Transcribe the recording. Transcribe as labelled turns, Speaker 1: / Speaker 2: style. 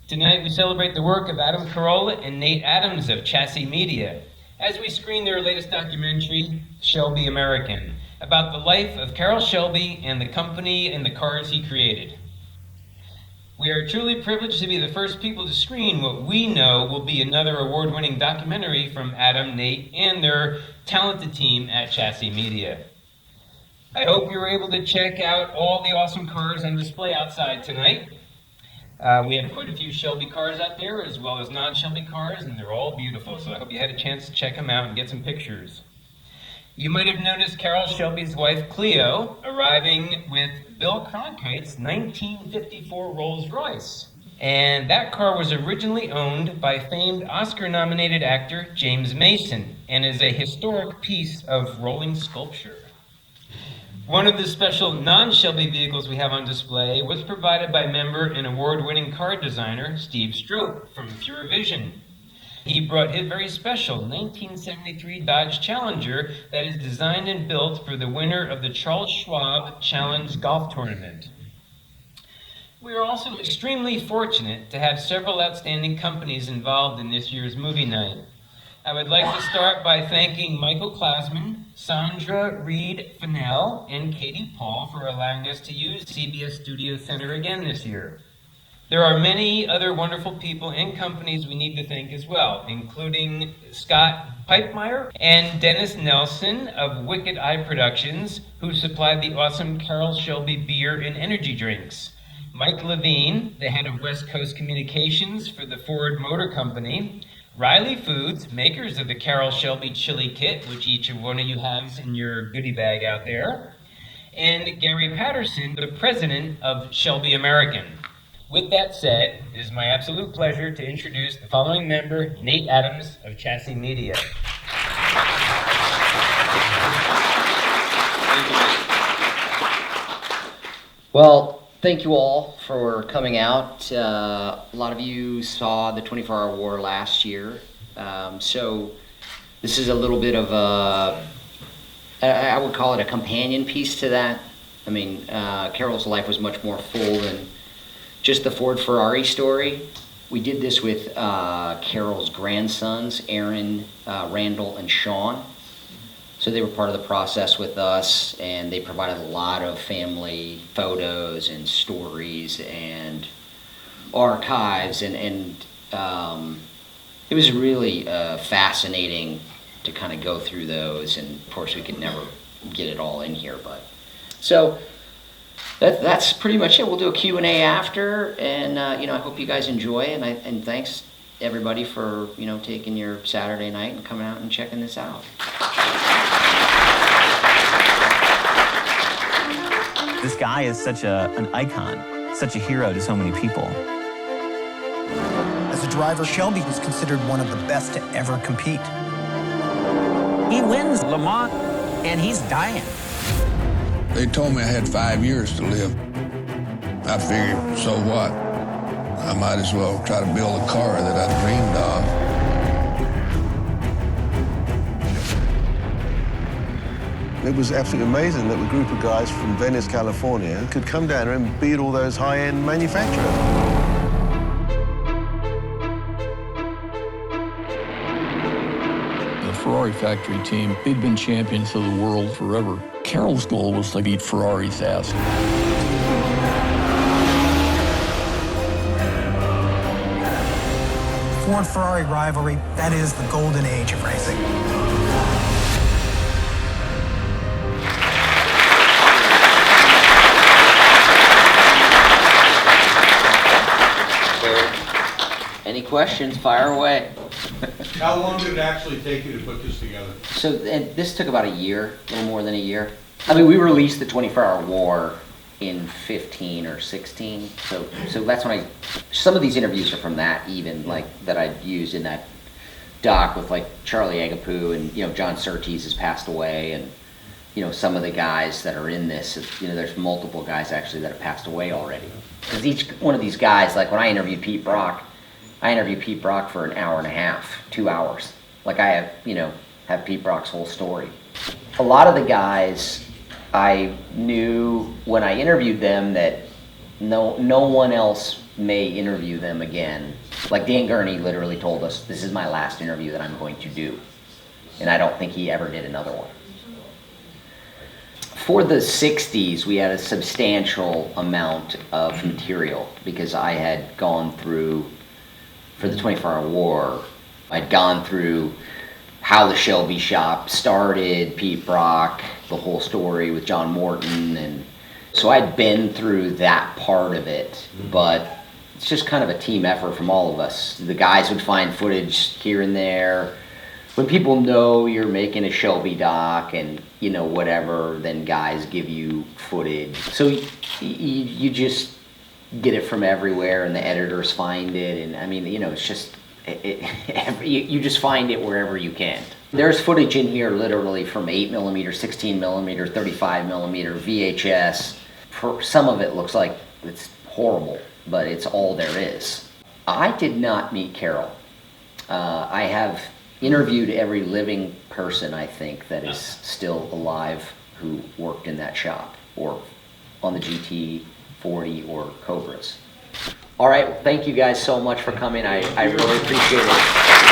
Speaker 1: Tonight we celebrate the work of Adam Carolla and Nate Adams of Chassy Media as we screen their latest documentary, Shelby American, about the life of Carroll Shelby and the company and the cars he created. We are truly privileged to be the first people to screen what we know will be another award-winning documentary from Adam, Nate, and their talented team at Chassy Media. I hope you were able to check out all the awesome cars on display outside tonight. We have quite a few Shelby cars out there, as well as non-Shelby cars, and they're all beautiful, so I hope you had a chance to check them out and get some pictures. You might have noticed Carroll Shelby's wife, Cleo, arriving with Bill Cronkite's 1954 Rolls Royce. And that car was originally owned by famed Oscar-nominated actor James Mason and is a historic piece of rolling sculpture. One of the special non-Shelby vehicles we have on display was provided by member and award-winning car designer Steve Stroop from Pure Vision. He brought his very special 1973 Dodge Challenger that is designed and built for the winner of the Charles Schwab Challenge Golf Tournament. We are also extremely fortunate to have several outstanding companies involved in this year's movie night. I would like to start by thanking Michael Klasman, Sandra Reed Fennell, and Katie Paul for allowing us to use CBS Studio Center again this year. There are many other wonderful people and companies we need to thank as well, including Scott Pipemeyer and Dennis Nelson of Wicked Eye Productions, who supplied the awesome Carroll Shelby beer and energy drinks. Mike Levine, the head of West Coast Communications for the Ford Motor Company. Riley Foods, makers of the Carroll Shelby Chili Kit, which each one of you has in your goodie bag out there. And Gary Patterson, the president of Shelby American. With that said, it is my absolute pleasure to introduce the following member, Nate Adams of Chassy Media.
Speaker 2: Well, thank you all for coming out. A lot of you saw the 24-hour war last year. So this is a little bit of I would call it a companion piece to that. I mean, Carroll's life was much more full than just the Ford Ferrari story. We did this with Carroll's grandsons, Aaron, Randall, and Sean. So they were part of the process with us, and they provided a lot of family photos and stories and archives, and it was really fascinating to kind of go through those. And of course, we could never get it all in here, but so. That's pretty much it. We'll do a Q&A after, and I hope you guys enjoy, and thanks everybody for taking your Saturday night and coming out and checking this out.
Speaker 3: This guy is such an icon, such a hero to so many people.
Speaker 4: As a driver, Shelby was considered one of the best to ever compete.
Speaker 5: He wins Le Mans, and he's dying.
Speaker 6: They told me I had 5 years to live. I figured, so what? I might as well try to build a car that I dreamed of.
Speaker 7: It was absolutely amazing that a group of guys from Venice, California could come down here and beat all those high-end manufacturers.
Speaker 8: The Ferrari factory team, they'd been champions of the world forever. Carroll's goal was to beat Ferrari's ass.
Speaker 4: Ford-Ferrari rivalry, that is the golden age of racing.
Speaker 2: Any questions, fire away.
Speaker 9: How long did it actually take you to put this together?
Speaker 2: So this took about a year, a little more than a year. I mean, we released the 24-hour war in 15 or 16. So that's when some of these interviews are from that, even like that I used in that doc with like Charlie Agapoo, and John Surtees has passed away, and some of the guys that are in this, there's multiple guys actually that have passed away already. Because each one of these guys, like when I interviewed Pete Brock for an hour and a half, 2 hours. Like I have Pete Brock's whole story. A lot of the guys, I knew when I interviewed them that No one else may interview them again. Like Dan Gurney literally told us, this is my last interview that I'm going to do. And I don't think he ever did another one. For the 60s, we had a substantial amount of material because I had gone through, for the 24-hour war, I'd gone through how the Shelby shop started, Pete Brock, the whole story with John Morton, and so I'd been through that part of it, but it's just kind of a team effort from all of us. The guys would find footage here and there. When people know you're making a Shelby doc and, you know, whatever, then guys give you footage. So you just get it from everywhere, and the editors find it, and I mean, you know, it's just, you just find it wherever you can. There's footage in here literally from 8mm, 16mm, 35mm, VHS. For some of it looks like it's horrible, but it's all there is. I did not meet Carroll. I have interviewed every living person, I think, that is still alive who worked in that shop or on the GT40 or Cobras. All right, thank you guys so much for coming. I really appreciate it.